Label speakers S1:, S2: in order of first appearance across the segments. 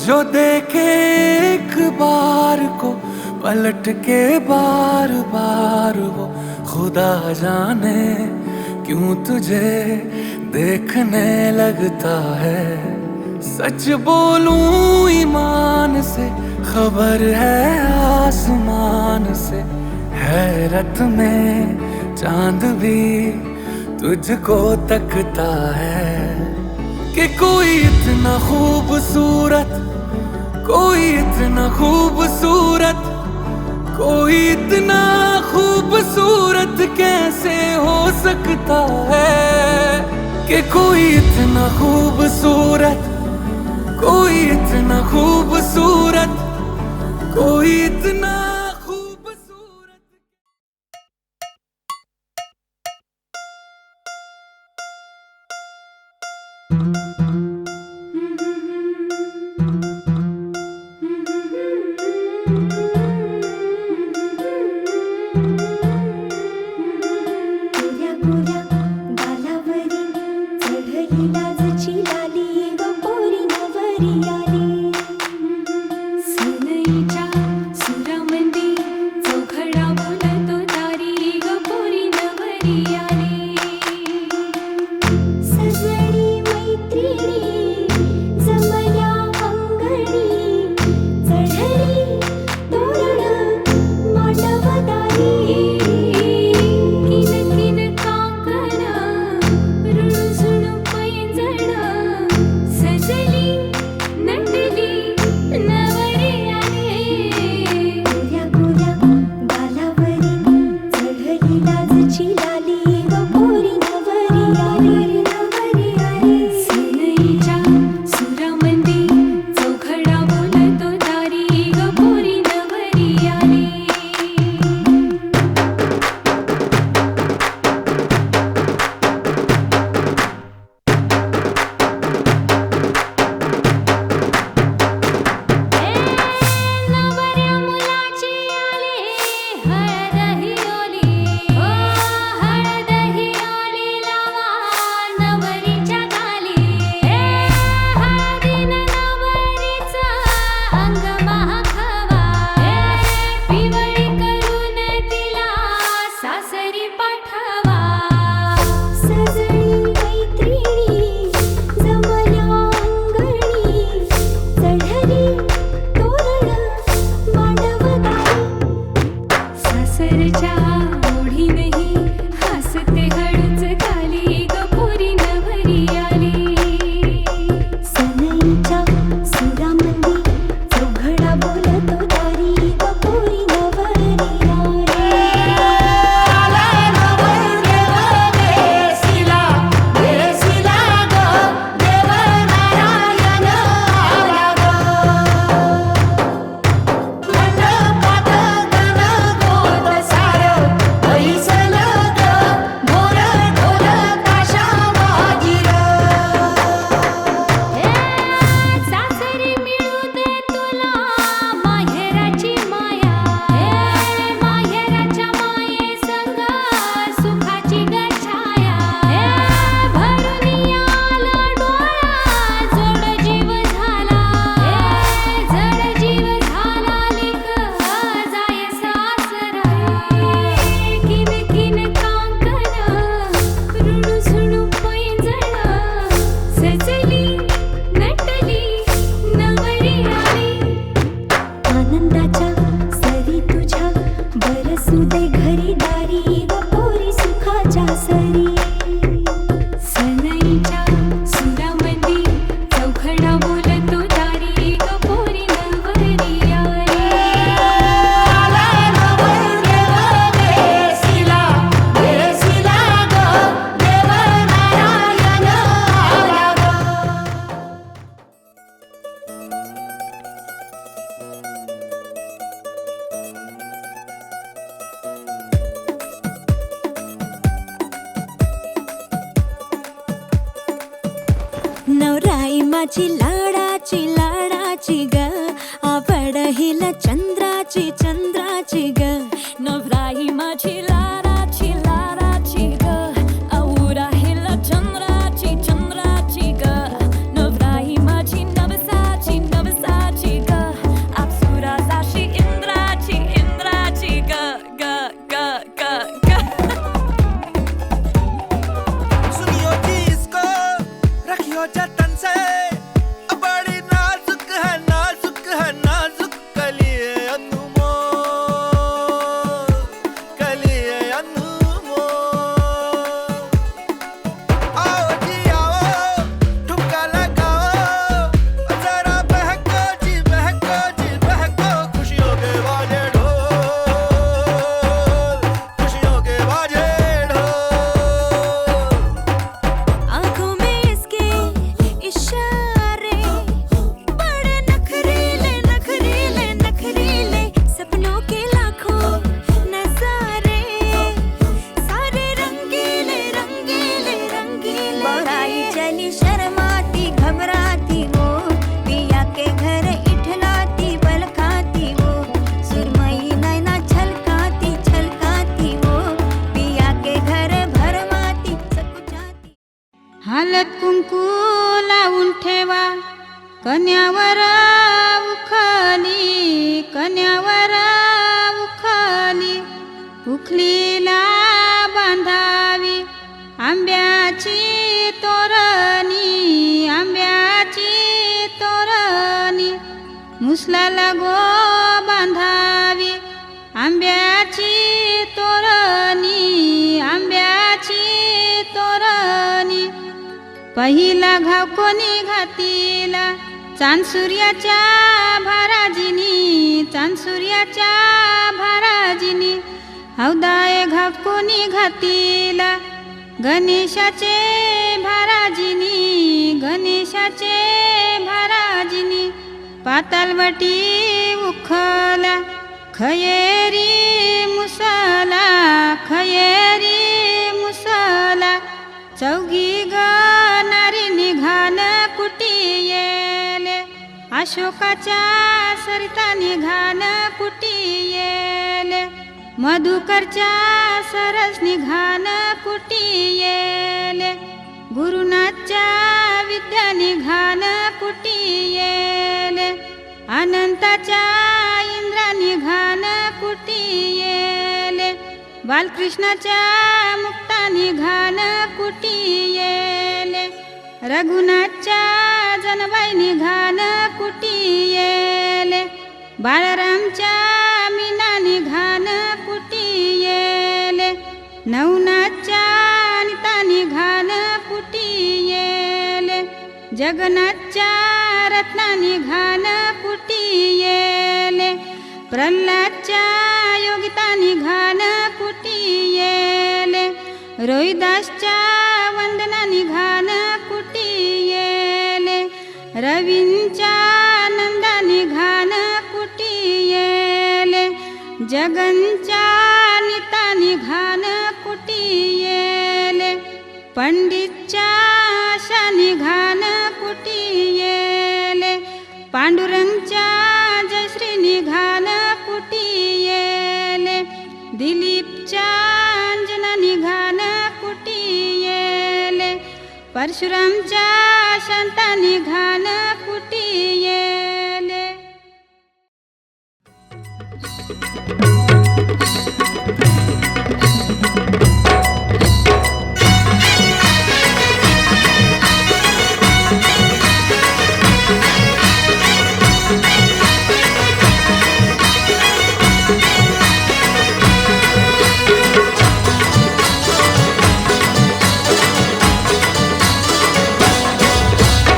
S1: जो देखे एक बार को पलट के बार बार वो खुदा जाने क्यों तुझे देखने लगता है। सच बोलूं ईमान से खबर है आसमान से, हैरत में चांद भी तुझको तकता है कि कोई इतना खूबसूरत, कोई इतना खूबसूरत, कोई इतना खूबसूरत कैसे हो सकता है कि कोई इतना खूबसूरत, कोई इतना खूबसूरत, कोई इतना खूबसूरत।
S2: नवराई माझी लाडाची लाडाची ग, आवड हिला चंद्राची चंद्राची ग. नवराई माझी लाडाची लाडाची ग, आवड हिला चंद्राची चंद्राची ग. नवराई माझी नवसाची नवसाची
S3: कन्यावर उखली, कन्यावर उखली, उखलीला बांधावी आंब्याची तोरणी, आंब्याची तोरणी, मुसलाला गो बांधावी आंब्याची तोरणी, आंब्याची तोरणी. पहिला घाव कोणी घातीला चांदसूर्याच्या भाराजिनी, चांदसूर्याच्या भाराजिनी. हौदाय घाव कोणी घातीला गणेशाचे भाराजिनी, गणेशाचे भाराजिनी. पातालवटी उखला खयेरी मुसला, खयेरी मुसला. चौघी गणारी निघान कुटीयेले, अशोकाच्या सरिता निघान कुटीयेले. मधुकरच्या सरस निघान कुटीयेले, गुरुनाथच्या विद्या निघान कुटीयेले. अनंताच्या इंद्रा निघान कुटीयेले, बालकृष्णाच्या मुक्ता निघान कुटीयेले. रघुनाथच्या जनबाई निघान कुटीयेले, बाळरामच्या मीना निघान कुटीयेले. नवनाथच्या अनिता निघान कुटीयेले, जगन्नाथच्या रत्ना निघान कुटीयेले. प्रल्हादच्या योगिता निघान कुटीयेले, रोहिदासच्या वंदना निघान कुटीयेले. रवींच्या नंदा निघान कुटीयेले, जगनच्या नीता निघान कुटीयेले. पंडितच्या आशा निघान कुटीयेले, पांडुरंगच्या जयश्री निघान कुटीयेले. दिलीपच्या अंजना निघान कुटीयेले, परशुरामच्या शांता निघान कुटीयेले.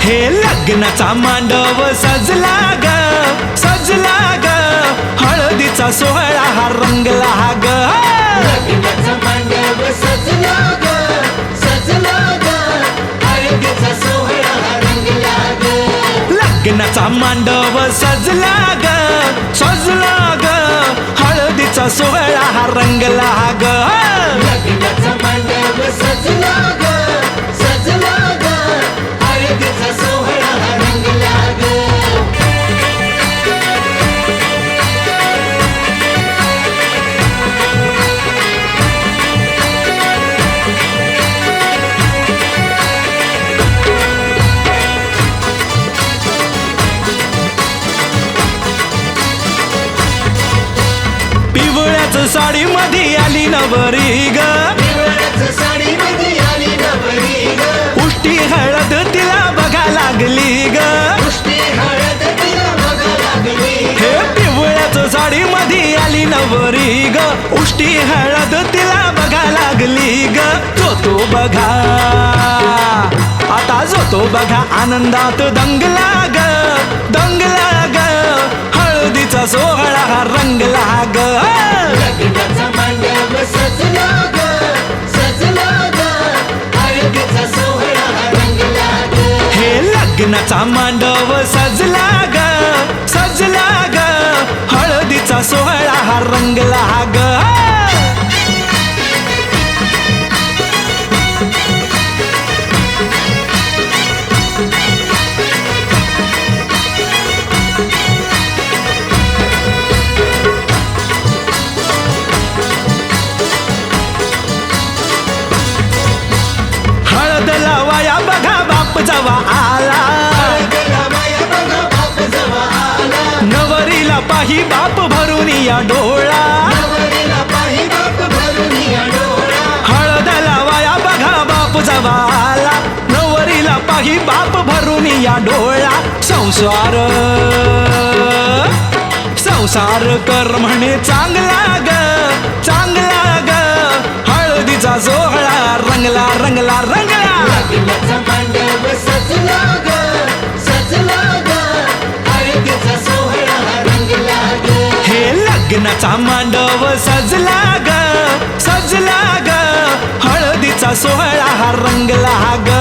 S1: हे लग्नाचा मांडव सजला ग, सजला ग, हळदीचा सोहळा हा रंगला ग.
S4: लग्नाचा मांडव सजला ग, सजला ग, हळदीचा सोहळा हा रंगला ग.
S1: लग्नाचा मांडव सजला ग, सजला ग, हळदीचा सोहळा हा रंगला ग.
S4: लग्नाचा मांडव सजला ग, सजला ग, हळदीचा सोहळा हा रंगला ग.
S1: पिवळ्याच साडी मध्ये आली नवरी ग,
S4: पिवळ्याच साडीमध्ये आली नवरी ग.
S1: उष्टी हळद तिला बघा लागली ग.
S4: उष्टी हळद तिला बघा लागली.
S1: हे पिवळ्याच साडी मध्ये आली नवरी ग, उष्टी हळद तिला बघा लागली ग. जो तो बघा आता, जो तो बघा आनंदात दंगला ग, दंगला ग, हळदीचा सोहळा हा रंगला ग.
S4: लग्नाचा मांडव सजला ग, सजला ग, हळदीचा सोहळा हा रंगला ग.
S1: हे लग्नाचा मांडव सजला ग, सजला ग, हळदीचा सोहळा हा रंगला ग. हळद लावाया बघा बाप जवा आला,
S4: हळद लावाया बघा
S1: या डोळा,
S4: नवरीला पाही बाप भरून या डोळा.
S1: हळद लावाया बघा बाप जवाला, नवरीला पाही बाप भरून या डोळा. संसार संसार कर म्हणे चांगला ग, चांगला ग, हळदीचा सोहळा रंगला रंगला रंगला.
S4: लग्नाचा मांडव सजला ग, सजला ग, हळदीचा सोहळा रंगला ग.
S1: हे लग्नाचा मांडव सजला ग, सजला ग, हळदीचा सोहळा हा रंगला ग.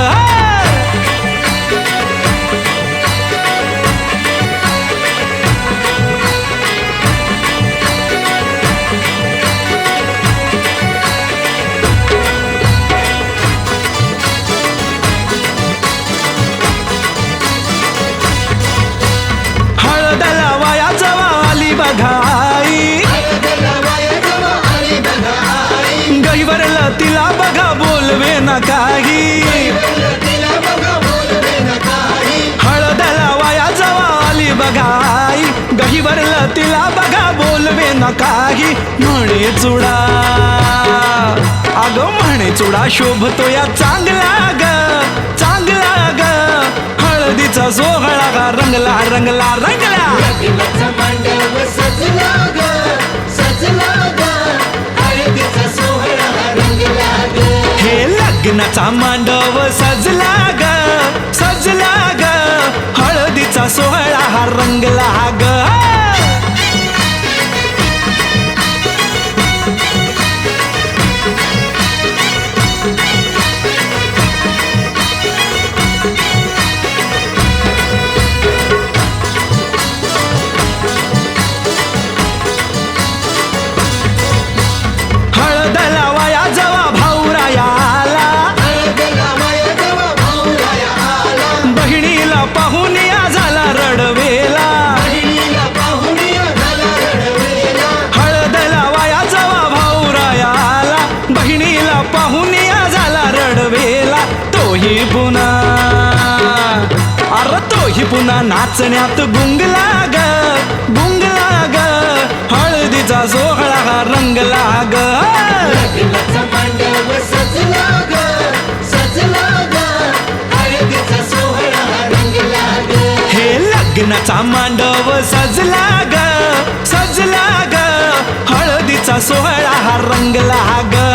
S1: हळद लावाया जवाली बघाई,
S4: हळद लावाया जवा आली बघा आई.
S1: गैवरला तिला बघा बोलवे न काही.
S4: तिला बघा बोलवे न काही.
S1: हळद लावाया जवाली बघाई, गहिवरला तिला बघा बोलवे न काही. म्हणे चुडा अग म्हणे चुडा शोभतो या चांगला ग, चांगला ग, हळदीचा सोहळा गा रंगला रंगला रंगला.
S4: लग्नाचा मांडव सजला ग, सजला ग, हळदीचा सोहळा रंगला ग.
S1: हे लग्नाचा मांडव सजला ग, सजला ग, हळदीचा सोहळा हा रंगला ग. हळद लावाया जवा भाऊरायाला,
S4: हळद लावाया जवा भाऊराया आला.
S1: बहिणीला पाहून या झाला रडवेला.
S4: बहिणीला पाहून या झाला रडवेला.
S1: हळद लावाया जवा भाऊरायाला, बहिणीला पाहून या झाला रडवेला. तोही पुन्हा अरे तोही पुन्हा नाचण्यात गुंगला ग, गुंगला ग, हळदीचा सोहळा हा रंगला ग.
S4: लग्नाचा मांडव सजला ग, सजला ग, हळदीचा सोहळा रंगला ग.
S1: हे लग्नाचा मांडव सजला ग, सजला ग, हळदीचा सोहळा हा रंगला ग.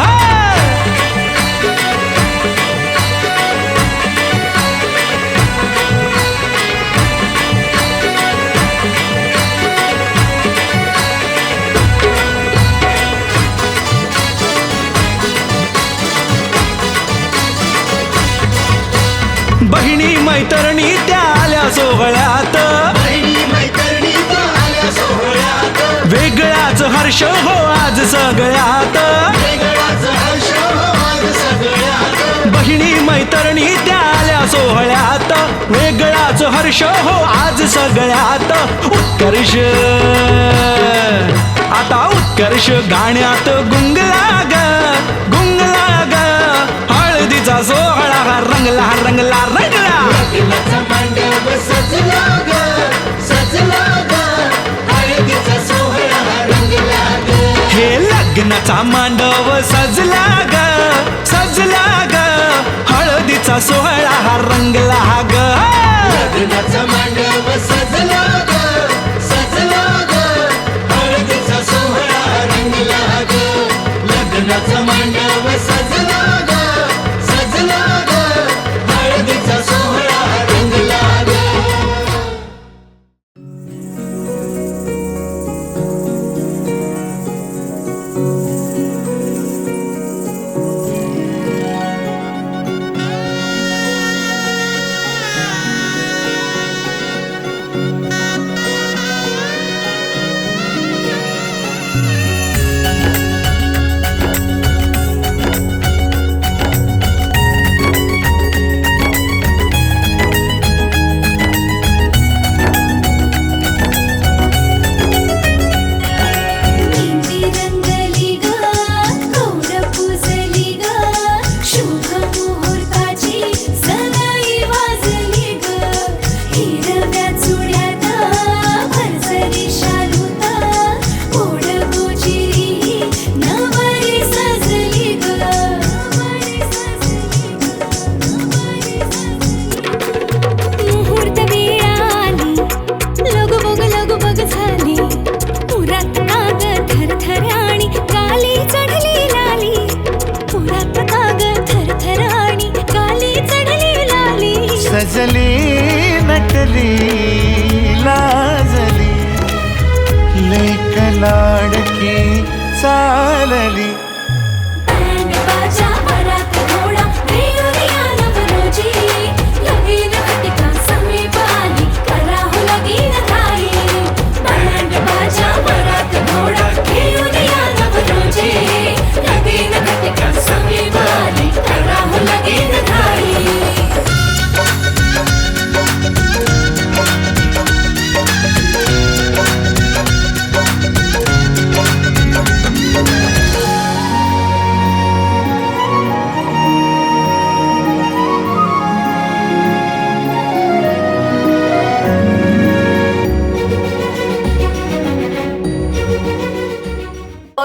S1: बहिणी मैत्रिणी त्या आल्या सोहळ्यात,
S4: बहिणी मैत्रिणी त्या आल्या सोहळ्यात.
S1: वेगळाच हर्ष हो आज सगळ्यात.
S4: वेगळाच हर्ष आज सगळ्यात.
S1: बहिणी मैत्रिणी त्या आल्या सोहळ्यात, वेगळाच हर्ष हो आज सगळ्यात. उत्कर्ष आता उत्कर्ष गाण्यात गुंगला ग, गुंगला ग, हळदीचा सोहळा हा रंगला रंगला रंगला.
S4: लग्नाचा मांडव सजला ग, सजला ग, हळदीचा सोहळा रंगला ग.
S1: हे लग्नाचा मांडव सजला ग, सजला ग, हळदीचा सोहळा हा रंगला ग.
S4: लग्नाचा मांडव सजला ग, सजला ग, हळदीचा सोहळा रंगला ग. लग्नाचा मांडव सजला ग, सजला ग, हळदीचा सोहळा रंगला ग.
S1: मिरवणुकी चालली.
S2: बँड बाजा वरात घोडा देऊया नवरोजी लगीन घटिका समीप आली करा हो लगीन घाई. बँड बाजा वरात घोडा देऊया नवरोजी लगीन घटिका समीप आली करा हो लगीन घाई.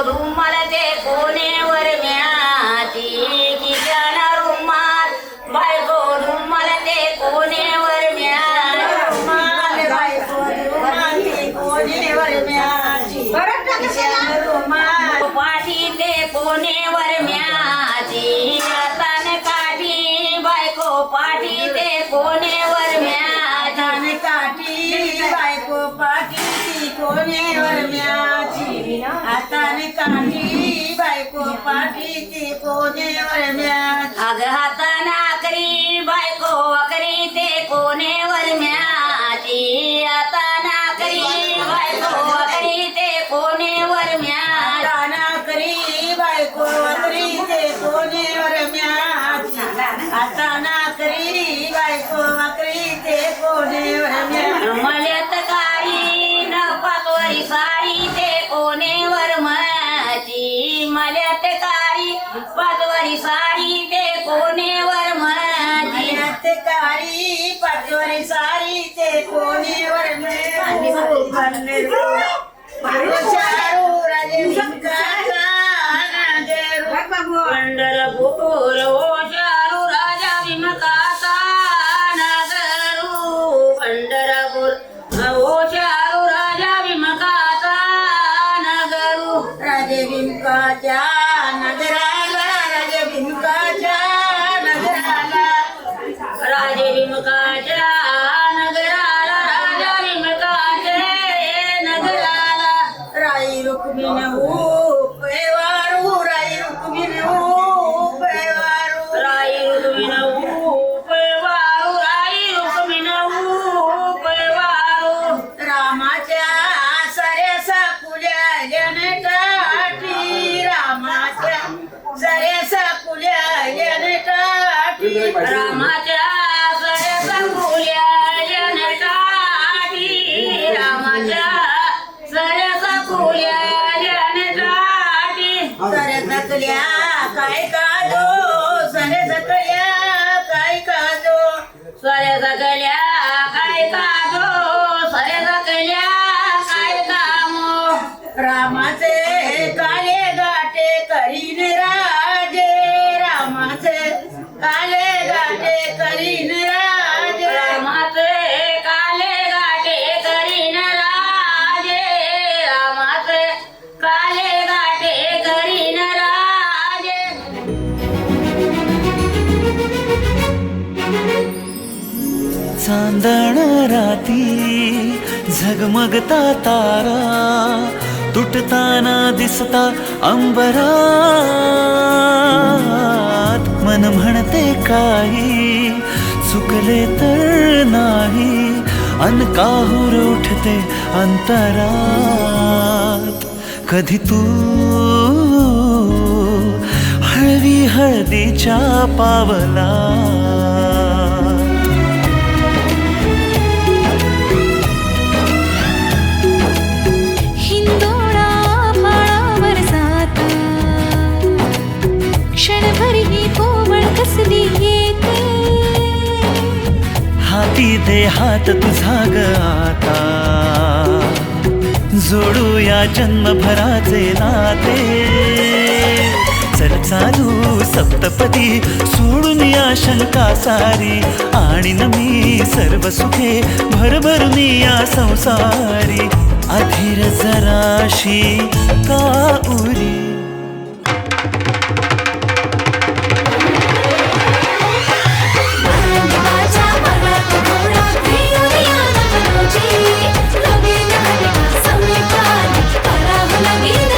S5: रुमाल ते कोणेवर म्याची किरण रुमाल बायको रुमाल ते कोणेवर रुमाल बायको रुमाल ते कोणेवर म्याची किरण रुमाल पाठी ते कोणेवर म्याची हाताने काठी बायको पाठी ते कोणेवर म्याची काठी बायको पाठी कोणेवर म्याची हाताने काठी बायको पाठीची कोणेवर म्याच. अग हाताने आकरी बायको अकरी ते कोणेवर म्याची हाताने आकरी बायको अकरी ते कोणेवर म्याच. हाताने आकरी बायको अकरी ते कोणेवर म्याच. हाताने आकरी बायको अकरी ते कोणेवर म्याच. मल्यात कारी न पातोरी सारी ते कोणेवर म्हणाची. मल्यात कारी पाचवरी सारी ते कोणेवर म्हणाची. मल्यात कारी पाचवरी सारी ते कोणेवर म्हणाची. राजे भिंकाचा पंढरपूर ओ शारू राजा विमकाचा नागरू. पंढरपूर ओ शारू राजा विमकाचा नगरू. राजे भिंकाच्या नगराला राजे भिंकाच्या नगराला राजे भिंकाच्या नगराला राजा भिंकाचे नगराला. राई रुक्मिण पेवारू राई रुक्मिण पेवारू राई रुक्मिण पेवारू राई रुक्मिण पेवारू. रामाच्या सरेसा कुल्या जनटाठी रामाच्या सरेसा कुल्या जनटाठी रामाच्या सरेसा कुल्या जनटाठी रामाच्या सरेसा कुल्या जनटाठी. सरेसकल्या काय काजो सरेसकल्या काय काजो सरेसकल्या काय काजो सरेसकल्या काय कामो. रामाचे काले गाठे करीन राजे रामाचे काले गाठे करीन राजे. रामाचे काले गाठे करीन राजे रामाचे काले गाठे करीन राजे.
S1: चांदण राती झगमगता तारा तुटताना दिसता अंबरात. मन म्हणते काही चुकले तर नाही अन काहूर उठते अंतरात. कधी तू हळवी हळदीच्या पावला
S2: हिंदोळा माळावर जाता क्षणभर ही कोवळ कसली येते.
S1: हाती दे हात तुझा ग आता जोडूया जन्मभराचे नाते. चल चालू सप्तपदी सोडून या शंका सारी आणि मी सर्व सुखे भरभरून या संसारी. अधीर जराशी का उरी
S2: लगीन घटिका समीप आली करा हो लगीन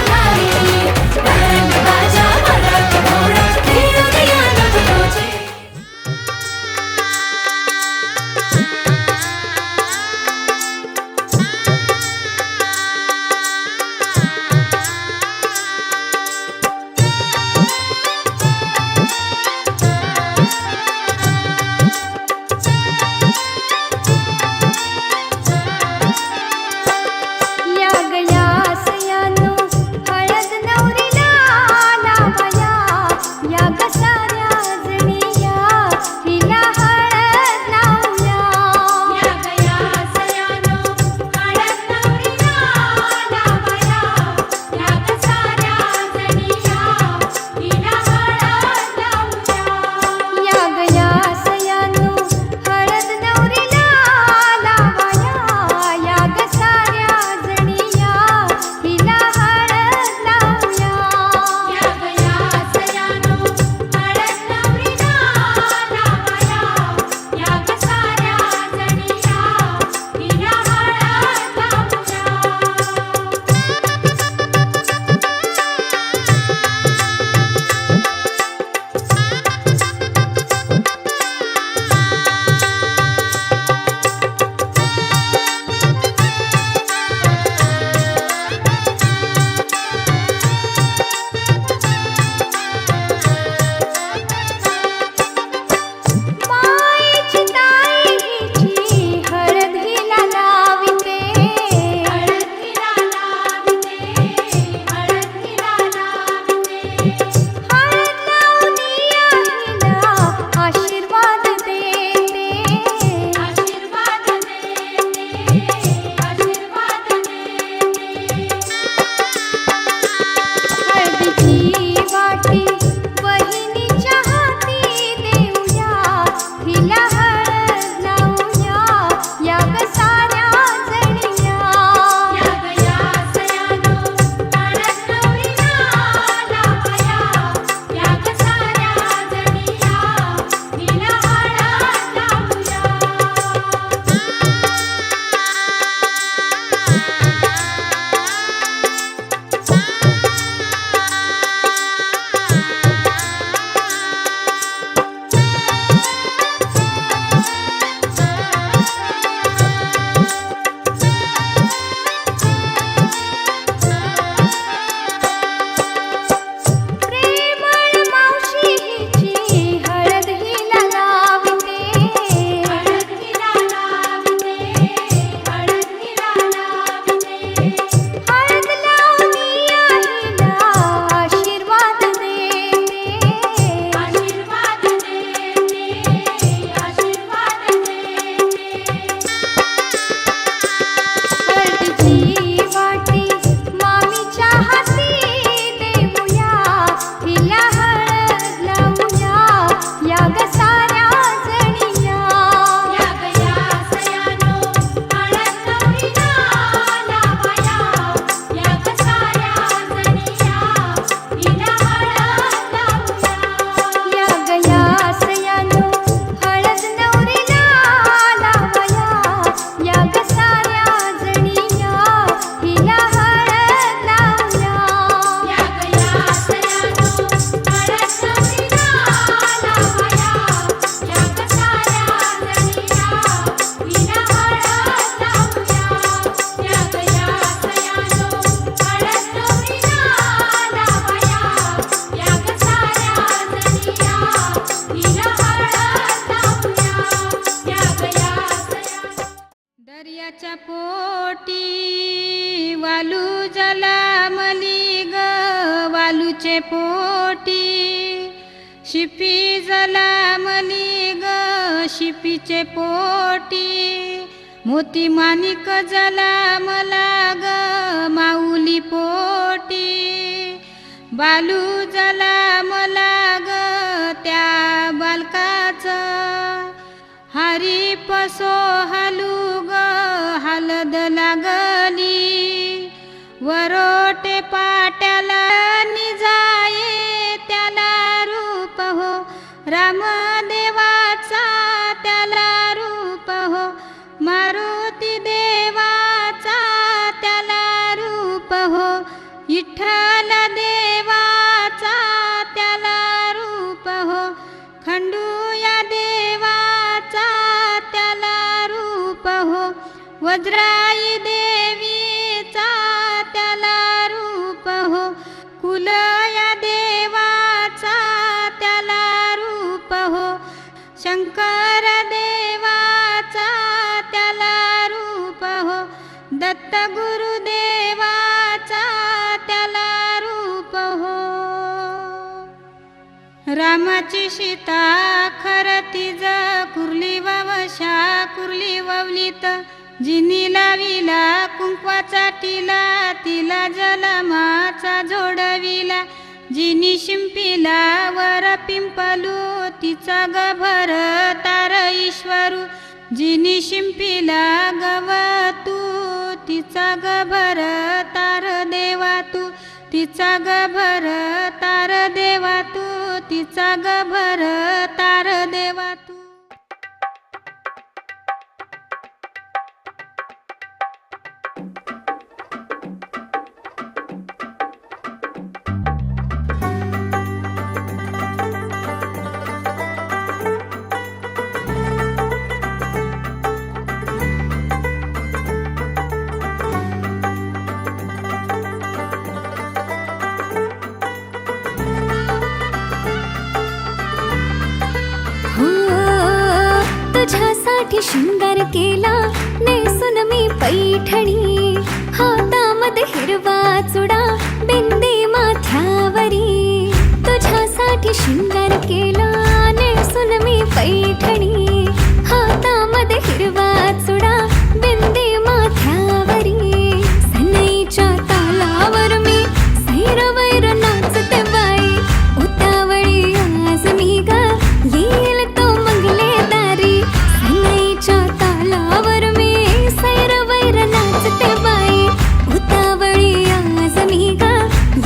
S3: शिपीचे पोटी शिपी जलामली ग शिपीचे पोटी मोती माणिक जलामला ग माऊली पोटी बालू जलामला ग त्या बालकाचं हरी पसो हालू ग हालद लागली वरोटे पाट्याला निजाये त्याला रूप हो रामदेवाचा त्याला रूप हो मारुती देवाचा त्याला रूप हो विठ्ठल देवाचा त्याला रूप हो खंडूया देवाचा त्याला रूप हो वज्राई देवीचा त्याला रूप हो कुलया देवाचा त्याला रूप हो शंकर देवाचा त्याला रूप हो दत्त गुरुदेवाचा त्याला रूप हो रामाची सीता खरती ज कुर्ली ववशा कुर्ली ववलीत जिनी लाविला कुंकवाचा टिला तिला जलमाचा जोडविला जिनी शिंपीला वर पिंपलू तिचा गभर तार ईश्वरू जिनी शिंपीला गवतू तिचा गभर तार देवा तू तिचा गभर तार देवा तू तिचा गभर तार देवा तू
S2: तुझ्यासाठी शृंगार केला नेसून मी पैठणी हातामध्ये हिरवा चुडा बिंदी माथ्यावरी तुझ्यासाठी शृंगार केला नेसून मी पैठणी हातामध्ये हिरवा चुडा बिंदी माथ्यावरी सनईच्या तालावर मी सैरवैर नाचते बाई उतावळी आज मी ग येईल तो मंगले दारी सनईच्या तालावर मी सैरवैर नाचते बाई उतावळी आज मी ग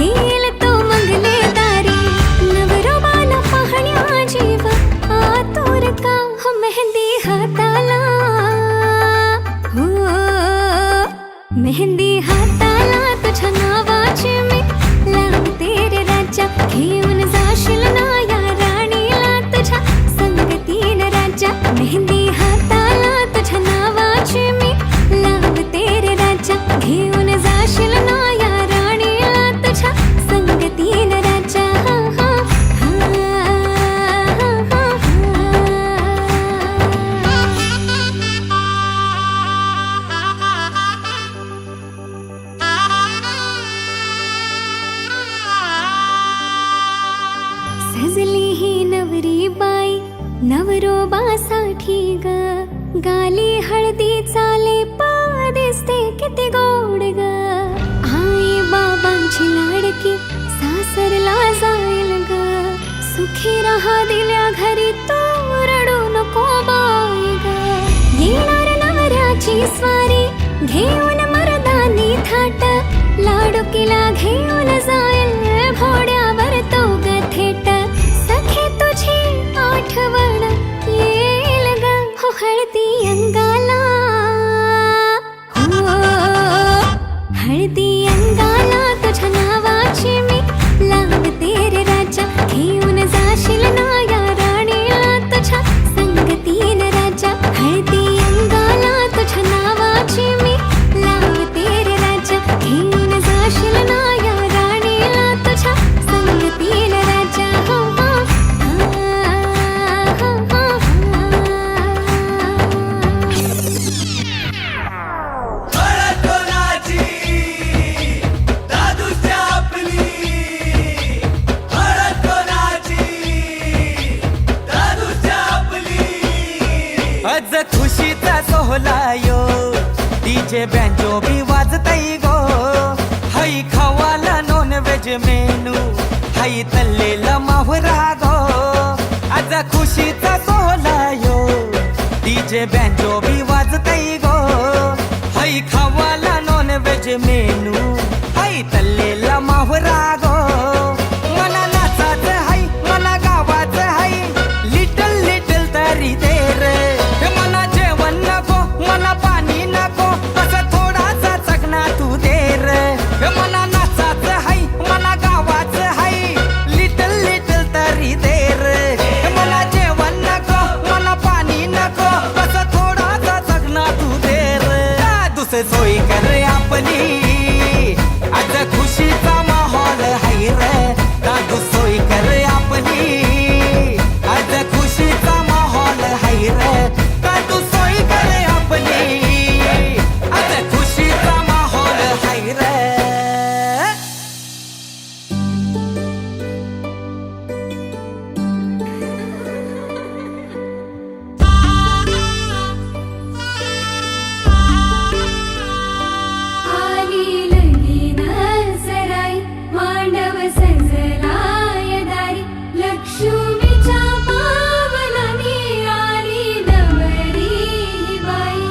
S2: येईल तो मंगले दारी नवरोबाला पाहण्या जीव आतुर का हो मेहंदी हाताला हो मेहंदी हाताला तुझ्या नावाची मी लावते रे राजा घेऊन जाशील ना या राणीला तुझ्या संगतीन राजा मेहंदी हाताला तुझ्या नावाची मी लावते रे राजा घेऊन जाशील ना या राणीला तुझ्या संगतीन राजा हा हा सजली ही नवरी बाई नवरोबासाठी ग गाली हळदी चाले दिसते किती गोड ग आई बाबांची लाडकी सासरला जाईल ग सुखी राहा दिल्या घरी तू रडू नको बाई ग येणार नवऱ्याची स्वारी घेऊन मर्दानी थाट लाडुकीला घेऊन जाईल घोड्यावर तो ग थेट सखे तुझी आठवण येईल ग हो हळदी अंगाला हो हळदी अंगाला तुझ्या नावाची मी लावते रे राजा घेऊन जाशील ना या राणीला तुझ्या संगतीन राजा हळदी अंगाला तुझ्या नावाची मी लावते रे राजा घेऊन जाशील ना या राणीला तुझ्या संगतीन राजा हो हो
S1: डीजे बँजो बी वाजतई गो, हाई खवाला नॉन व्हेज मेनू, हाई तल्लेला माहुरा गो, आज खुशीचा सोहळा यो. डीजे बँजो बी वाजतई गो, हाई खवाला नॉन व्हेज मेनू, हाई तल्लेला माहुरा गो. मला नाचाच हाय, मला गावाच हाय, लिटल लिटल तरी दे रे. मला जेवण नको, मला पाणी नको, असं थोडासा चकना तू दे रे. मला नाचाच हाय, मला गावाच हाय, लिटल लिटल तरी दे रे. मला जेवण नको, मला पाणी नको, असं थोडासा चकना तू दे रे. दुसरी सोय कर आपली, आज खुशीचा माहोल हाय रे. दादू सोय कर आपली, आज खुशीचा माहोल हाय रे. दादू सोय कर आपली, आज खुशीचा माहोल हाय रे.
S2: आली लगीन सराई, मांडव सजलाय दारी, लक्ष्मीच्या पावलानी आली नवरी ही बाई.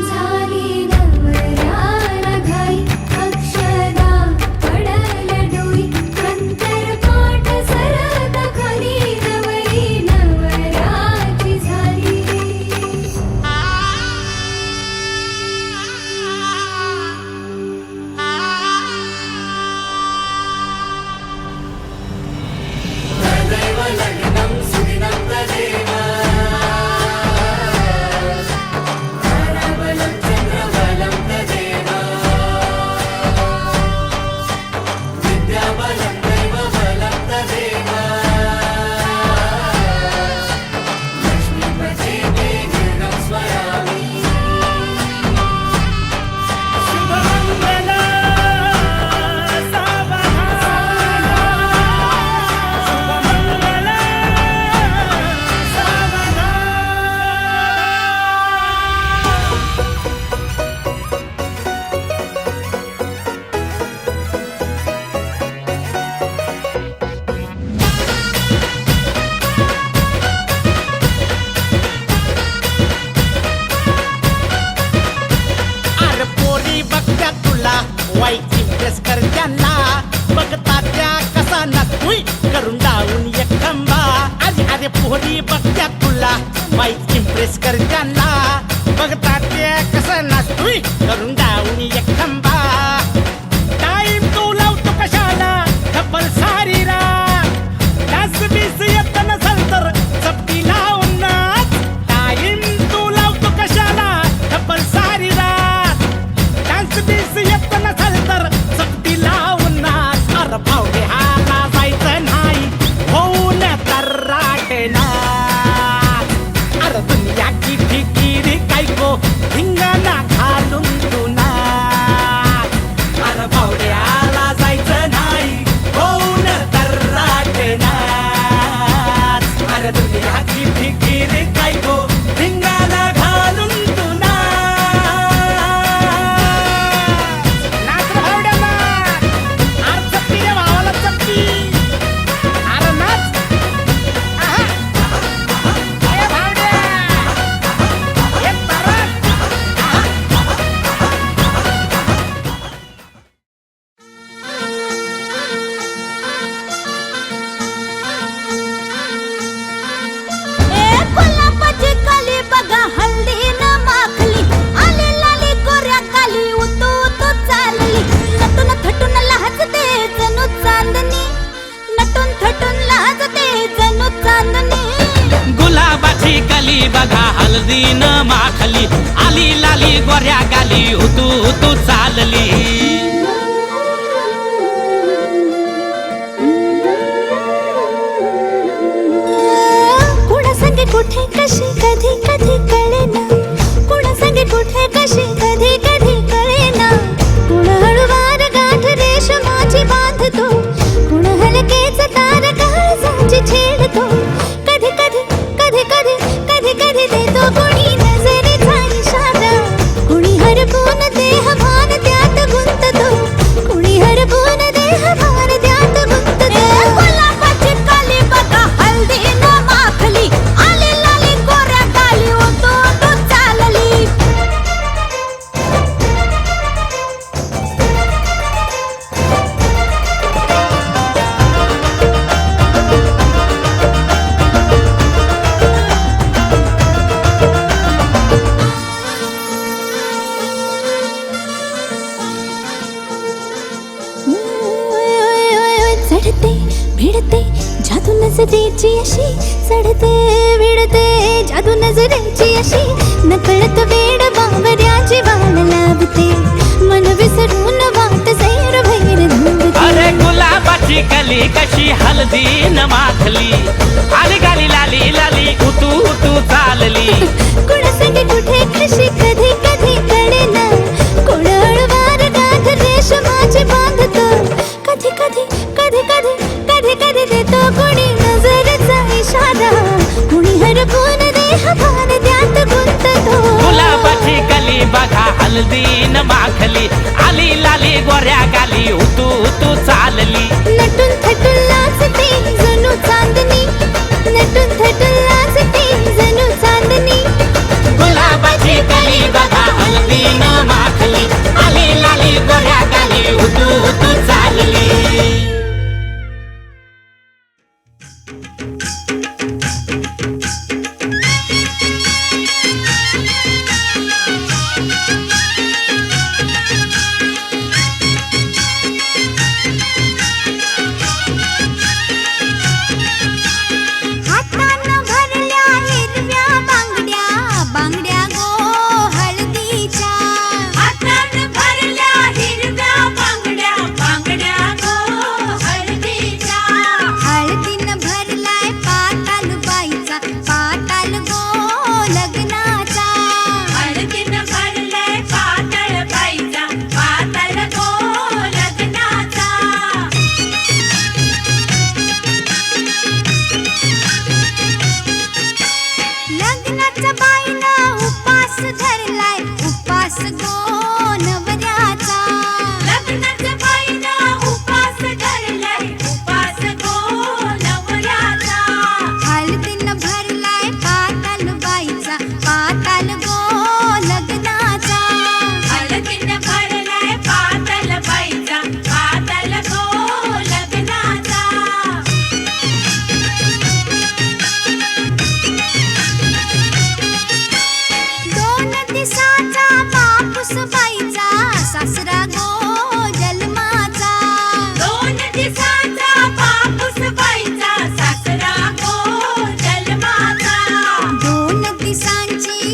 S2: झाली नवऱ्याला घाई, अक्षदा पडल डोई, अंतर पाठ सरत खाली, नवरी नवऱ्याची झाली.
S4: तदैव लग्नं सुदिनं तदेव ताराबलं चन्द्रबलं तदेव विद्याबलं दैवबलं तदेव लक्ष्मीपते ते गृहं स्मरामि.
S5: शुभमंगल
S6: अरे पोरी बघत्या तुला वाईट इम्प्रेस करत्यांना, बघता त्या कसा नसतोय करून डाऊन एक खंबा. अरे अरे पोरी बघत्या तुला वाईट इम्प्रेस करत्यांना, बघता त्या कसा नसतोय करून डाऊन एक खंबा. टाईम तू लावतो कशाला खबर सारी रात, डास बीस येत नसल तर चपटी लावून नाच. टाईम तू लावतो कशाला खबर सारी रात, डान्स बीस येत नसल तर चपटी लावून नाच. अरे भावडे हाला जायचं नाही, होऊन तर नाच. अरे दुनियाची फिकिरी काय गो, धिंगाणा घालून तू नाच. अरे भावड्याला जायचं नाही, होऊन तर नाच. अरे दुनियाची फिकिरी काय गो, धिंगाणा घालून तू नाच. नाच रे भावड्या नाच. अरे चप्पी रे भावाला चप्पी. अरे नाच. आहा. ए भावड्या. ए परत. आहा.
S2: गुलाबाची कली बघा हल्दी न माखली, आली लाली गोऱ्या काली, उतू उतू चालली. नटून थटून लाजते जणू चांदणी, नटून थटून लाजते जणू चांदणी.
S1: गुलाबाची कली बघा हल्दी न माखली, आली लाली गोऱ्या गाली, उतू उतू चालली.
S2: कुणा संगे कुठे कशी कधी कधी कळेना, कुणा संगे कुठे कशी कधी कधी कळेना. कुण हळूवार गाठ रेशमाची बांधतो, कुण हलकेच तार काळजाची छेडतो. कधी कधी अशी चढते विडते जादू नजरेची अशी नकळत वेड बावऱ्या जीवाला लाभते मन विसरून वाट सैर भैर धुंदते
S5: अरे गुलाबाची कली कशी हळदीन माखली आली गाली लाली लाली उतू उतू चालली
S2: कुणासाठी कुठे कशी कधी कधी कळेना कोण अळवार गाठ रेशमाची बांधतो कधी कधी कधी कधी कधी कधी देतो कोणी नजरेचा इशारा कुणी हरपून देह भान त्यात गुंततो
S5: गुलाबाची कली बघा हळदीन माखली आली लाली गोऱ्या गाली उतू उतू चालली
S2: नटून थटून लाजते जणू चांदणी नटून थटून लाजते जणू चांदणी
S5: गुलाबाची कली बघा हळदीन माखली आली लाली गोऱ्या गाली उतू उतू चालली
S2: हातानं भरल्या हिरव्या बांगड्या बांगड्या गो हळदीच्या हातानं भरल्या हिरव्या बांगड्या बांगड्या गो हळदीच्या हळदीनं भरलाय पाताल बाईचा पाताल गो लग्नाचा हळदीनं भरलाय पाताल बाईचा पाताल गो लग्नाचा लग्नाचा बाईनं उपास धरलाय उपास गो नवऱ्याचा लग्नाचा बाईनं उपास धरलाय उपास गो नवऱ्याचा हळदीनं भरलाय पाताल बाईचा पाताल गो लग्नाचा हळदीनं भरलाय पाताल बाईचा पाताल गो लग्नाचा दोन दिसाचा बापूस बाईचा सासरा गो जन्माचा दोन दिसाचा बापूस बाईचा सासरा गो जन्माचा दोन दिसांची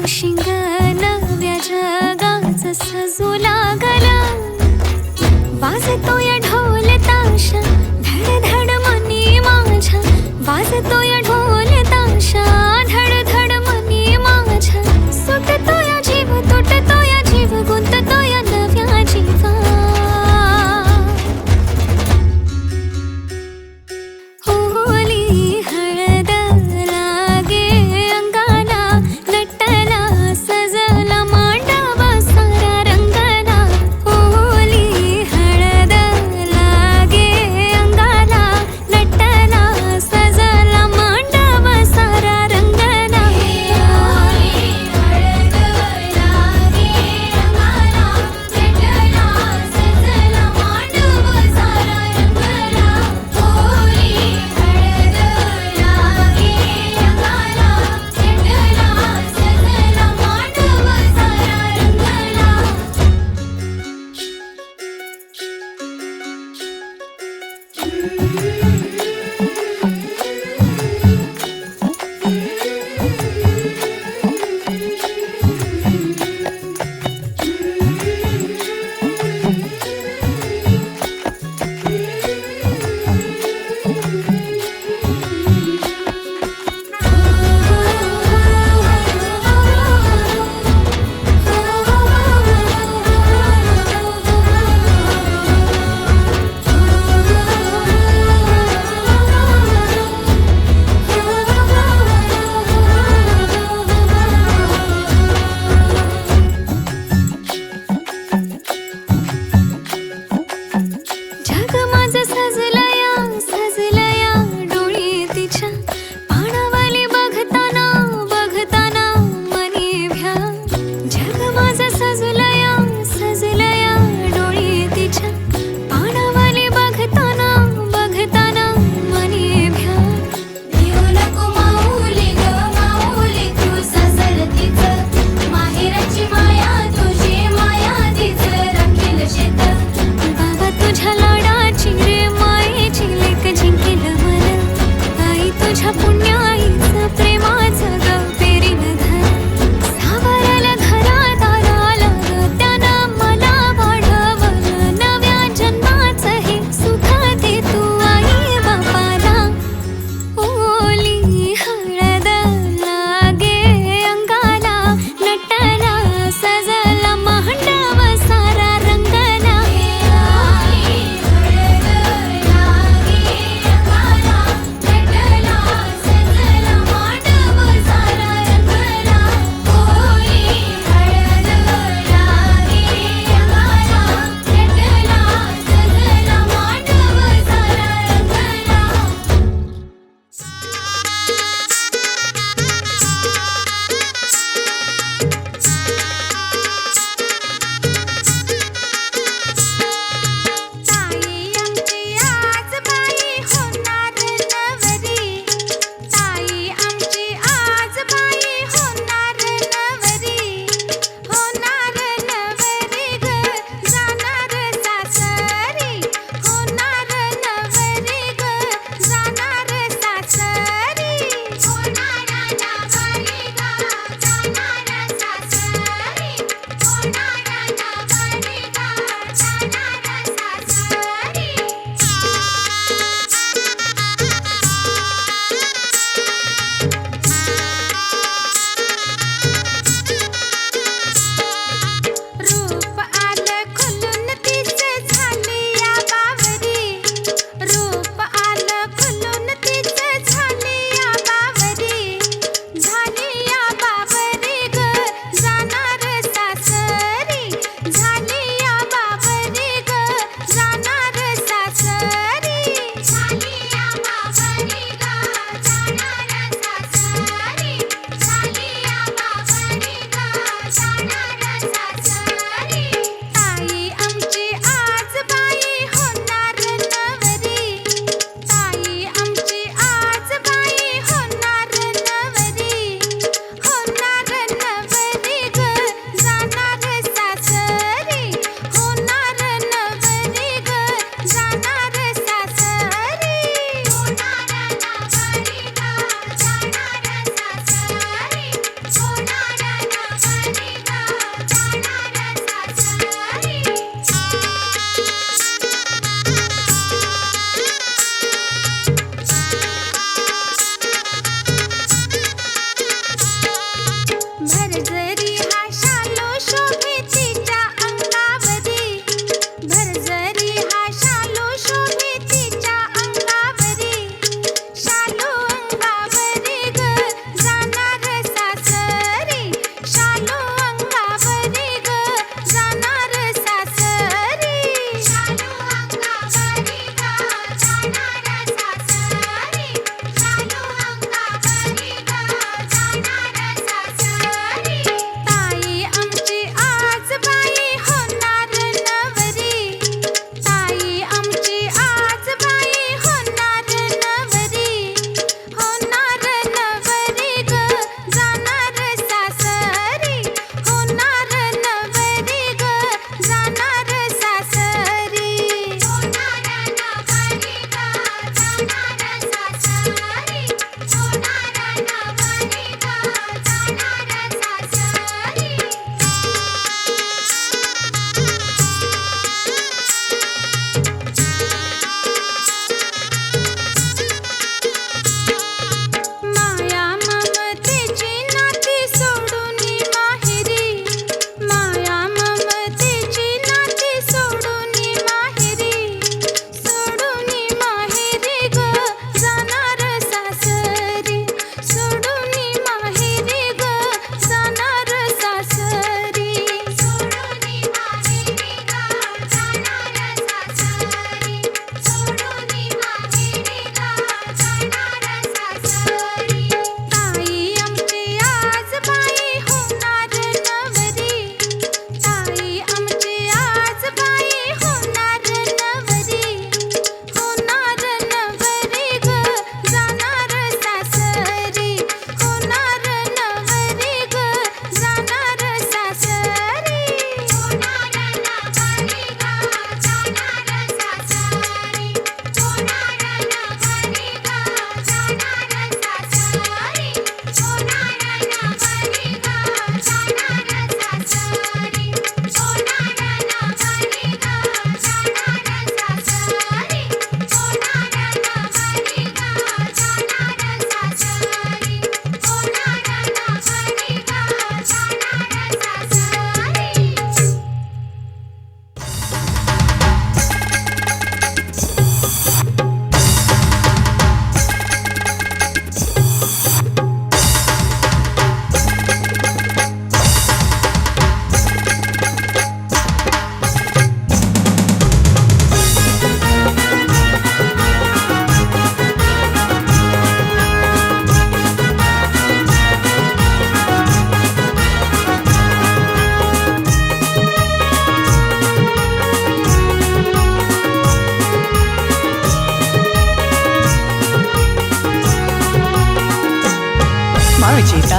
S2: शिंग नव्या जगाचं सजू लागला वाजतोय ढोल ताशा धड धड मनी माझ्या वाजतोय ढोल ताशा धड धड मनी माझ्या सुटतोय जीव तुटतोय जीव गुंततोय नव्या जीवा होली हळद लागे अंगाला नटला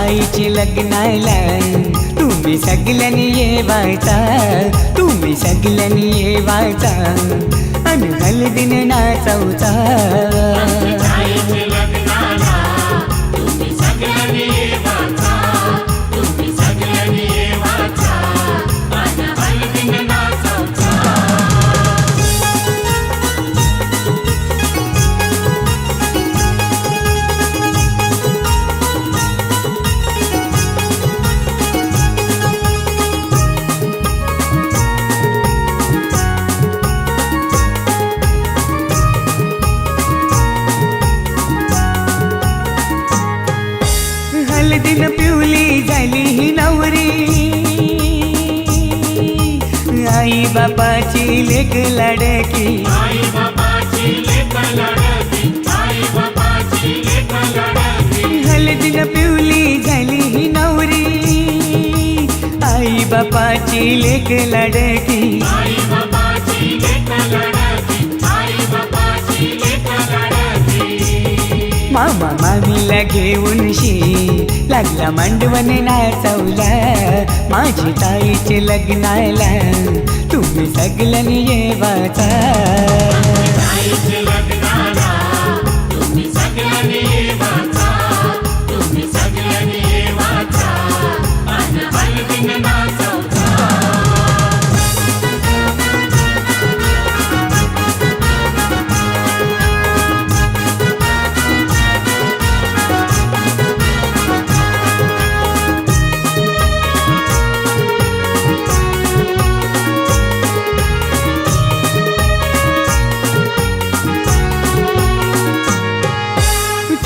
S1: ताईची लग्नाला तुम्ही सगळ्यांनी येवायचा, तुम्ही सगळ्यांनी येवायचा आणि हळदीने नाचवचा. हळदीनं पिवली झाली ही नवरी, आई बापाची लेक लाडकी. हळदीनं पिवली झाली ही नवरी, आई बापाची लेक लाडकी. मामा मामीला घेऊन लागला मांडवण नाचवला. माझी ताईचे लग्नाला तुम्ही सगळ्यांनी येवाचा.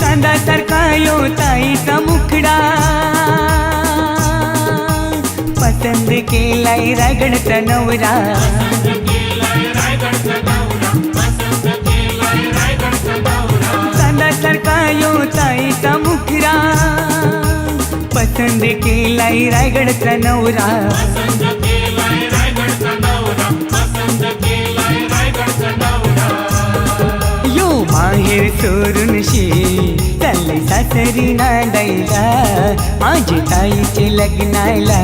S1: चांदासारखा यो ताईचा मुखडा, पसंत केलाय रायगडचा नवरा. चांदासारखा यो ताईचा मुखडा, पसंत केलाय रायगडचा नवरा. यो माहेर सोडून चालले सासरी नांदायला. माझी ताईचे लग्नाला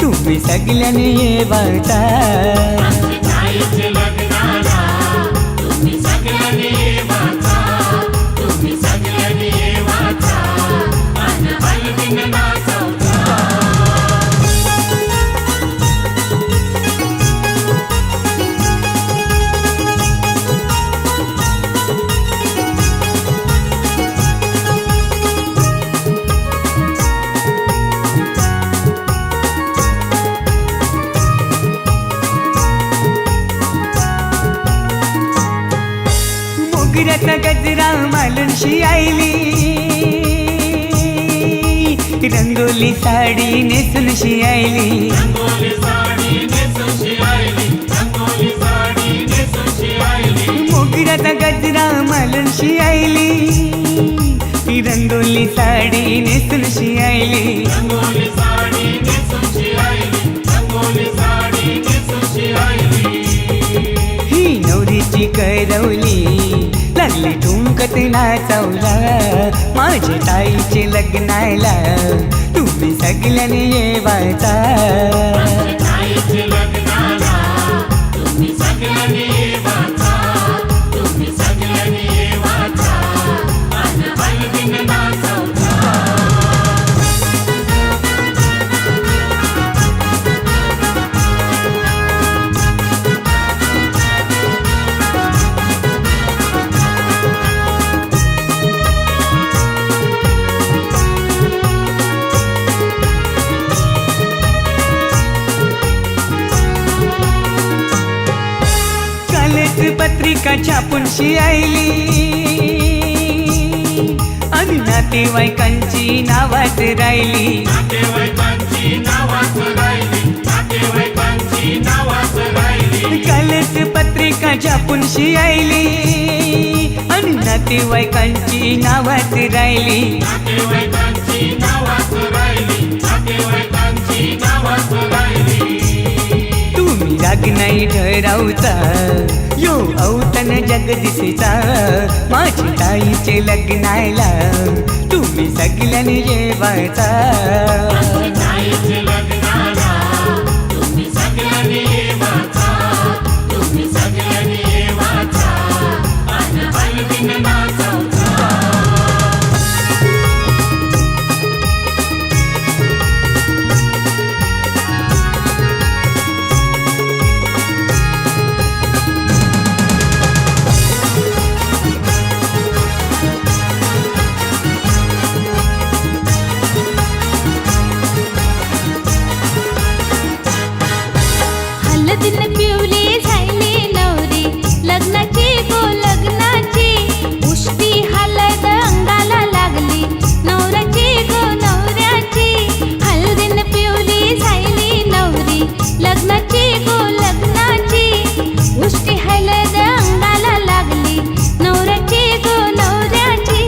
S1: तुम्ही सगळ्यांनी येवाचा. मोगऱ्याचा गजरा मालूनशी आईली, रंगोली साडी नेसूनशी आईली. मोगऱ्याचा गजरा मालूनशी आईली, रंगोली साडी नेसूनशी आईली. ही नवरीची करवली लागली ठुमकत नाचवला. माझ्या ताईचे लग्नाला तुम्ही सगळ्यांनी येवाचा. पत्रिका छापूनशी आईली आणि नातेवाईकांची नावात राहिली. कालच पत्रिका छापूनशी आईली आणि नातेवाईकांची नावात राहिली. तुम्ही राग नाही ठरावचा यो औतण जगदीशचा माझी ताईचे लग्नाला तुम्ही सगळ्यांनी जेवायचा
S2: हळदीनं पिवली झायली नवरी लग्नाची गो लग्नाची उष्टी हळद अंगाला लागली नवऱ्याची गो नवऱ्याची हळदीनं पिवली झायली नवरी लग्नाची गो लग्नाची उष्टी हळद अंगाला लागली नवऱ्याची गो नवऱ्याची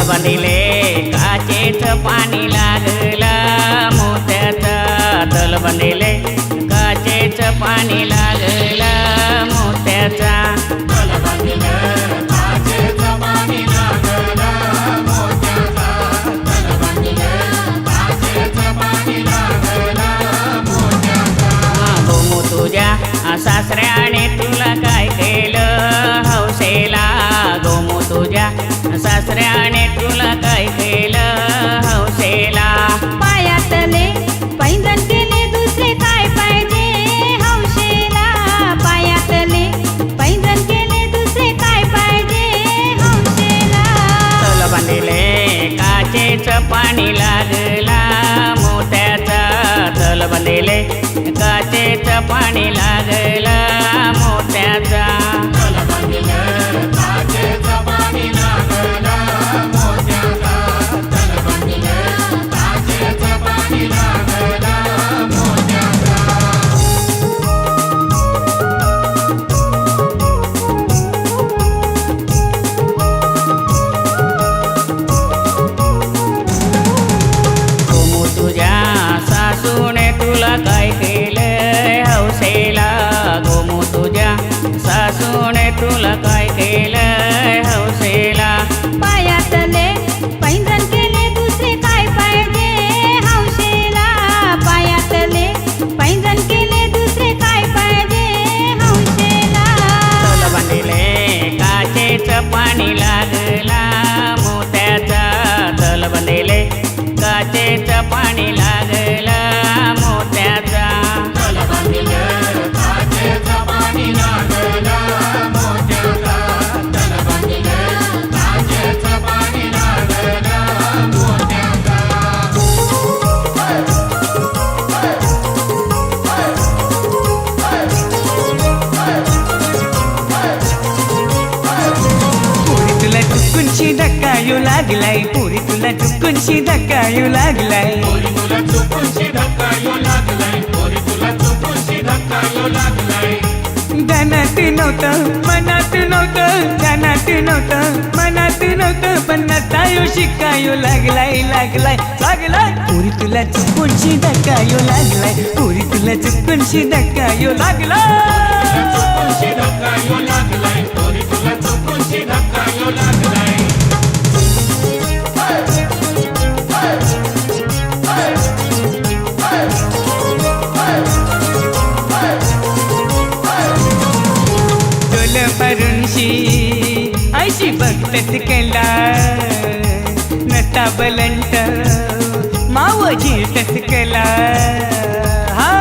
S5: बंदिले काचेच पाणी लागलं मोत्याचं तल बंदिले काचेच पाणी लागलं मोत्याचा गोमू तुझ्या सासऱ्याने तुला काय केलं हौसेला गोमू तुझ्या सासऱ्याने तुला काय केलं हौसेला
S3: पायातले पैंजण केले दुसरे काय पाहिजे हौशेला पायातले पैंजण केले दुसरे काय पाहिजे हौशेला
S5: तल बांधिले काचेच पाणी लागला मोत्याचा तल बांधिले काचेच पाणी लागला मोत्याचा तुझ्या सासूने तुला काय केलं
S1: लागलाय पुरी तुला चुकूनशी धक्का येऊ लागलाय ध्यानात नव्हतं मनात नव्हतं ध्यानात नव्हतं मनात नव्हतं पण आता येऊ शिक्का येऊ लागलाय लागलाय लागलाय पुरी तुला चुकूनशी धक्का येऊ लागलाय पुरी तुला चुकूनशी धक्का येऊ लागलाय परुणशी ऐशी बघतच केला नता बलंत माव झिरतच केला हा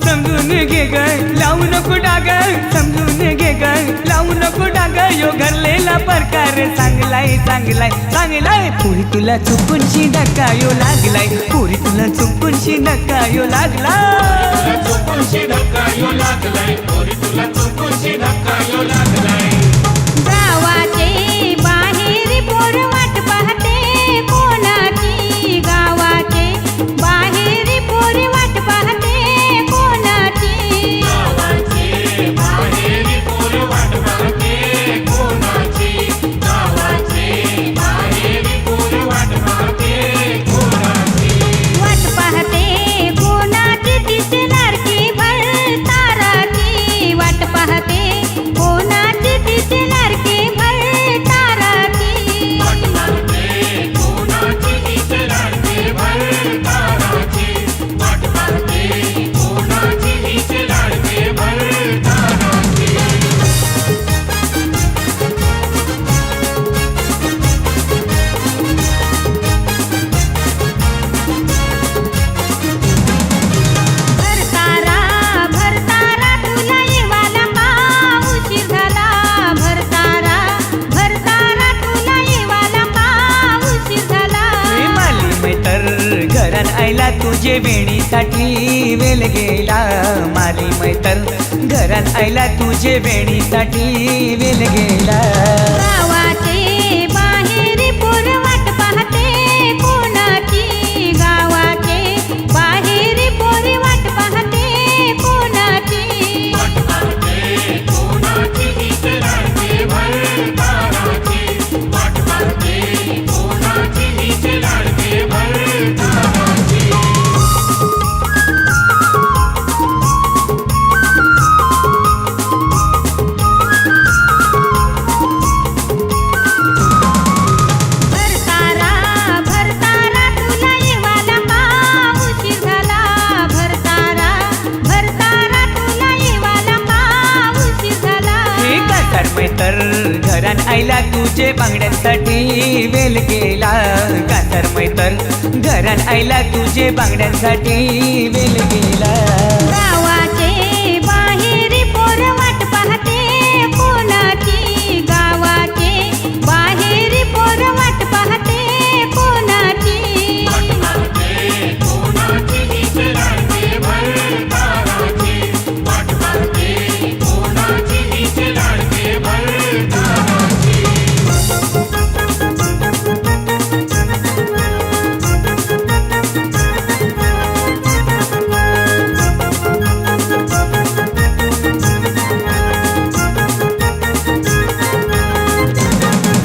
S1: समजून घे ग लावू नको डाग समजून घे ग लावू नको डाग यो घरलेला प्रकार चांगलाय चांगलाय चांगलाय पुरी तुला चुकूनशी धक्का यो लागलाय पुरी तुला चुकूनशी धक्का यो लागलाय
S3: गावाचे बाहेर पोर वाट पाहते कोणाची गावाचे बाहेर पोर वाट पाहते कोणाची वाट पाहते कोणाची तिची लाडकी भर ताराची वाट पाहते कोणाची तिची लाडकी भर ताराची भरतारा तुला येवाला का उशीर झाला भरतारा तुला येवाला का उशीर झाला
S1: माली मैतर घरात आयला तुझे वेणीसाठी वेल गेला माली मैतर घरात आयला तुझे वेणीसाठी वेल गेला
S3: गावाचे बाहेर पोर वाट पाहते कोणाची गावाचे बाहेर पोर वाट पाहते कोणाची भरतारा तुला येवाला का उशीर झाला भरतारा तुला येवाला का उशीर झाला
S1: हे कातर मैतर घरात आयला तुझे बांगड्यांसाठी वेल गेला कातर मैतर घरात आयला तुझे बांगड्यांसाठी वेल गेला
S3: गावाचे बाहेर पोर वाट पाहते कोणाची गावाचे बाहेर पोर वाट पाहते कोणाची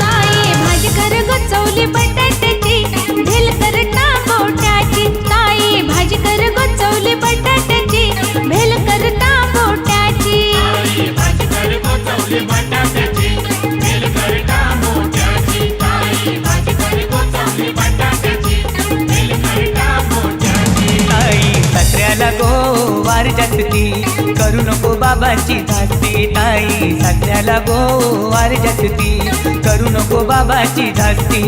S3: ताई भाजी कर गोचवली बटाट्याची भेल कर टांबोट्याची ताई भाजी कर गोचवली बटाट्याची भेल कर टांबोट्याची
S1: ताई सासऱ्याला गोवार जास्ती करू नको बाबाची धास्ती ताई सासऱ्याला गोवार जास्ती करू नको बाबाची धास्ती